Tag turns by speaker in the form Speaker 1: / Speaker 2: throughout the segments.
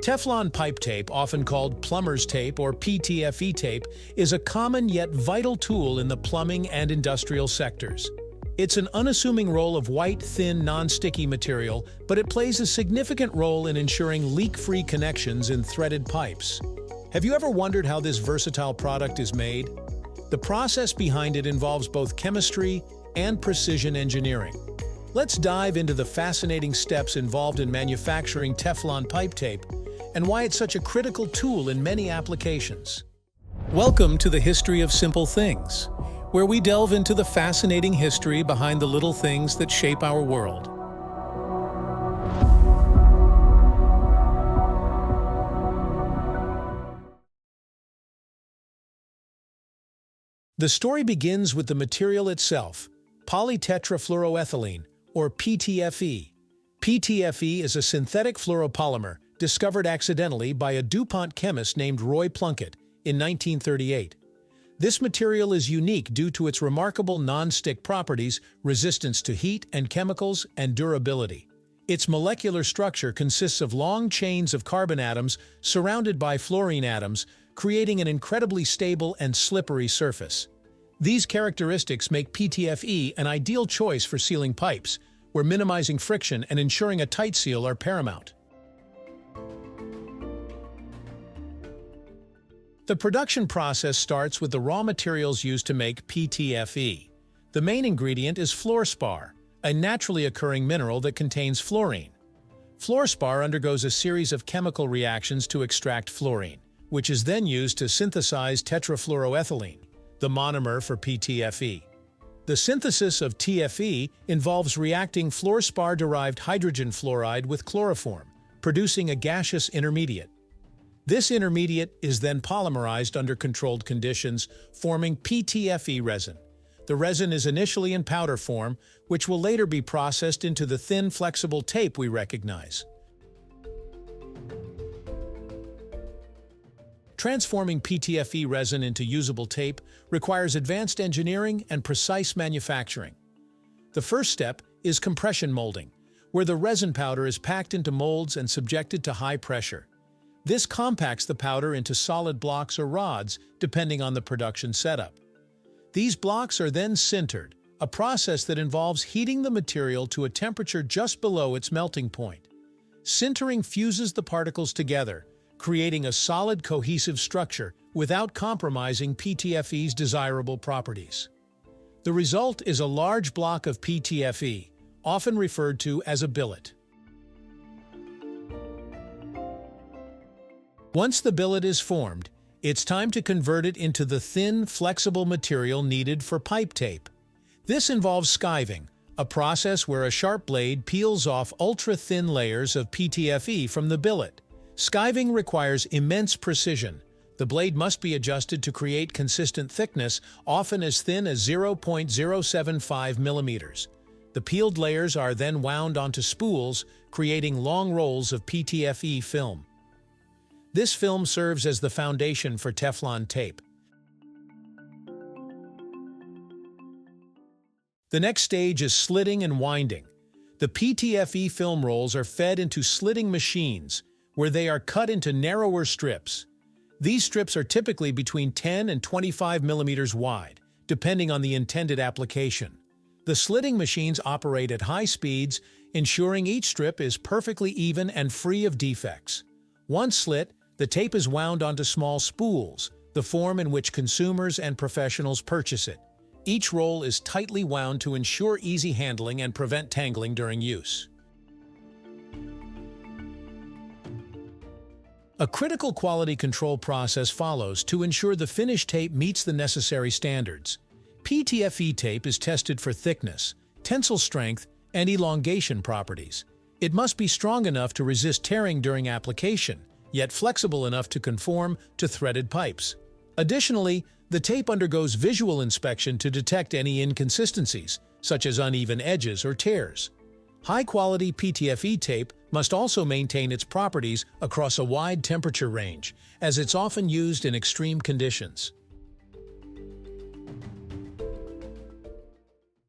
Speaker 1: Teflon pipe tape, often called plumber's tape or PTFE tape, is a common yet vital tool in the plumbing and industrial sectors. It's an unassuming roll of white, thin, non-sticky material, but it plays a significant role in ensuring leak-free connections in threaded pipes. Have you ever wondered how this versatile product is made? The process behind it involves both chemistry and precision engineering. Let's dive into the fascinating steps involved in manufacturing Teflon pipe tape and why it's such a critical tool in many applications. Welcome to the History of Simple Things, where we delve into the fascinating history behind the little things that shape our world. The story begins with the material itself, polytetrafluoroethylene, or PTFE. PTFE is a synthetic fluoropolymer discovered accidentally by a DuPont chemist named Roy Plunkett in 1938. This material is unique due to its remarkable non-stick properties, resistance to heat and chemicals, and durability. Its molecular structure consists of long chains of carbon atoms surrounded by fluorine atoms, creating an incredibly stable and slippery surface. These characteristics make PTFE an ideal choice for sealing pipes, where minimizing friction and ensuring a tight seal are paramount. The production process starts with the raw materials used to make PTFE. The main ingredient is fluorspar, a naturally occurring mineral that contains fluorine. Fluorspar undergoes a series of chemical reactions to extract fluorine, which is then used to synthesize tetrafluoroethylene, the monomer for PTFE. The synthesis of TFE involves reacting fluorspar-derived hydrogen fluoride with chloroform, producing a gaseous intermediate. This intermediate is then polymerized under controlled conditions, forming PTFE resin. The resin is initially in powder form, which will later be processed into the thin, flexible tape we recognize. Transforming PTFE resin into usable tape requires advanced engineering and precise manufacturing. The first step is compression molding, where the resin powder is packed into molds and subjected to high pressure. This compacts the powder into solid blocks or rods, depending on the production setup. These blocks are then sintered, a process that involves heating the material to a temperature just below its melting point. Sintering fuses the particles together, creating a solid, cohesive structure without compromising PTFE's desirable properties. The result is a large block of PTFE, often referred to as a billet. Once the billet is formed, it's time to convert it into the thin, flexible material needed for pipe tape. This involves skiving, a process where a sharp blade peels off ultra-thin layers of PTFE from the billet. Skiving requires immense precision. The blade must be adjusted to create consistent thickness, often as thin as 0.075 millimeters. The peeled layers are then wound onto spools, creating long rolls of PTFE film. This film serves as the foundation for Teflon tape. The next stage is slitting and winding. The PTFE film rolls are fed into slitting machines, where they are cut into narrower strips. These strips are typically between 10 and 25 millimeters wide, depending on the intended application. The slitting machines operate at high speeds, ensuring each strip is perfectly even and free of defects. Once slit, the tape is wound onto small spools, the form in which consumers and professionals purchase it. Each roll is tightly wound to ensure easy handling and prevent tangling during use. A critical quality control process follows to ensure the finished tape meets the necessary standards. PTFE tape is tested for thickness, tensile strength, and elongation properties. It must be strong enough to resist tearing during application, yet flexible enough to conform to threaded pipes. Additionally, the tape undergoes visual inspection to detect any inconsistencies, such as uneven edges or tears. High-quality PTFE tape must also maintain its properties across a wide temperature range, as it's often used in extreme conditions.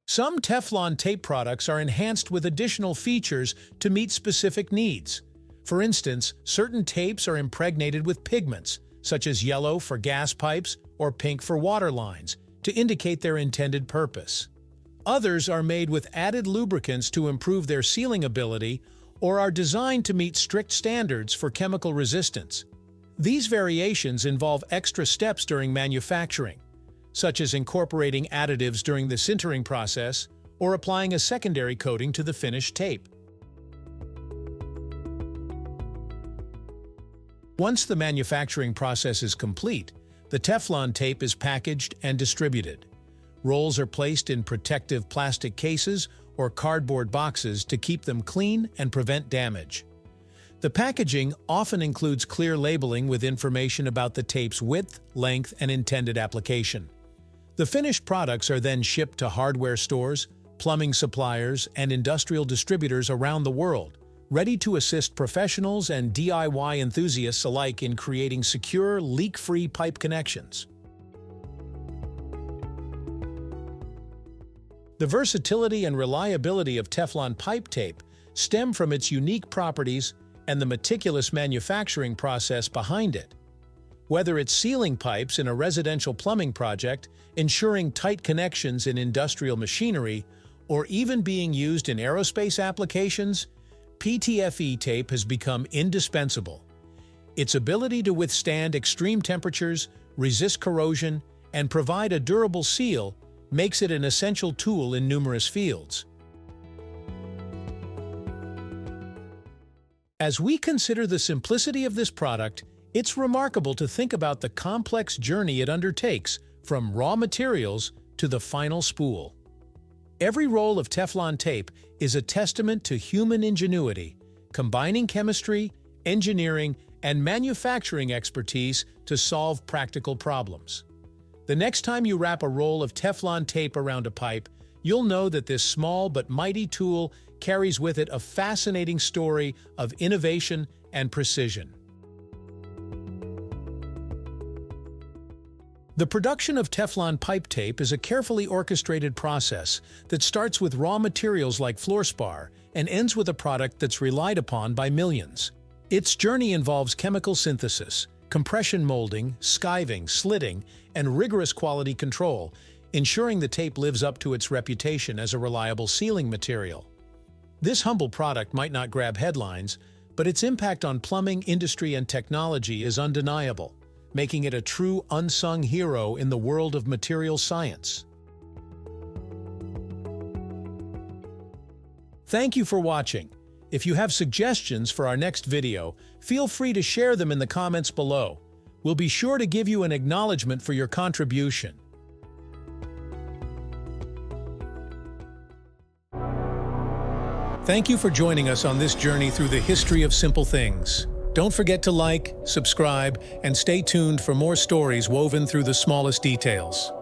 Speaker 1: Some Teflon tape products are enhanced with additional features to meet specific needs. For instance, certain tapes are impregnated with pigments, such as yellow for gas pipes or pink for water lines, to indicate their intended purpose. Others are made with added lubricants to improve their sealing ability or are designed to meet strict standards for chemical resistance. These variations involve extra steps during manufacturing, such as incorporating additives during the sintering process or applying a secondary coating to the finished tape. Once the manufacturing process is complete, the Teflon tape is packaged and distributed. Rolls are placed in protective plastic cases or cardboard boxes to keep them clean and prevent damage. The packaging often includes clear labeling with information about the tape's width, length, and intended application. The finished products are then shipped to hardware stores, plumbing suppliers, and industrial distributors around the world, ready to assist professionals and DIY enthusiasts alike in creating secure, leak-free pipe connections. The versatility and reliability of Teflon pipe tape stem from its unique properties and the meticulous manufacturing process behind it. Whether it's sealing pipes in a residential plumbing project, ensuring tight connections in industrial machinery, or even being used in aerospace applications, PTFE tape has become indispensable. Its ability to withstand extreme temperatures, resist corrosion, and provide a durable seal makes it an essential tool in numerous fields. As we consider the simplicity of this product, it's remarkable to think about the complex journey it undertakes from raw materials to the final spool. Every roll of Teflon tape is a testament to human ingenuity, combining chemistry, engineering, and manufacturing expertise to solve practical problems. The next time you wrap a roll of Teflon tape around a pipe, you'll know that this small but mighty tool carries with it a fascinating story of innovation and precision. The production of Teflon pipe tape is a carefully orchestrated process that starts with raw materials like fluorspar and ends with a product that's relied upon by millions. Its journey involves chemical synthesis, compression molding, skiving, slitting, and rigorous quality control, ensuring the tape lives up to its reputation as a reliable sealing material. This humble product might not grab headlines, but its impact on plumbing, industry, and technology is undeniable, making it a true unsung hero in the world of material science. Thank you for watching. If you have suggestions for our next video, feel free to share them in the comments below. We'll be sure to give you an acknowledgement for your contribution. Thank you for joining us on this journey through the history of simple things. Don't forget to like, subscribe, and stay tuned for more stories woven through the smallest details.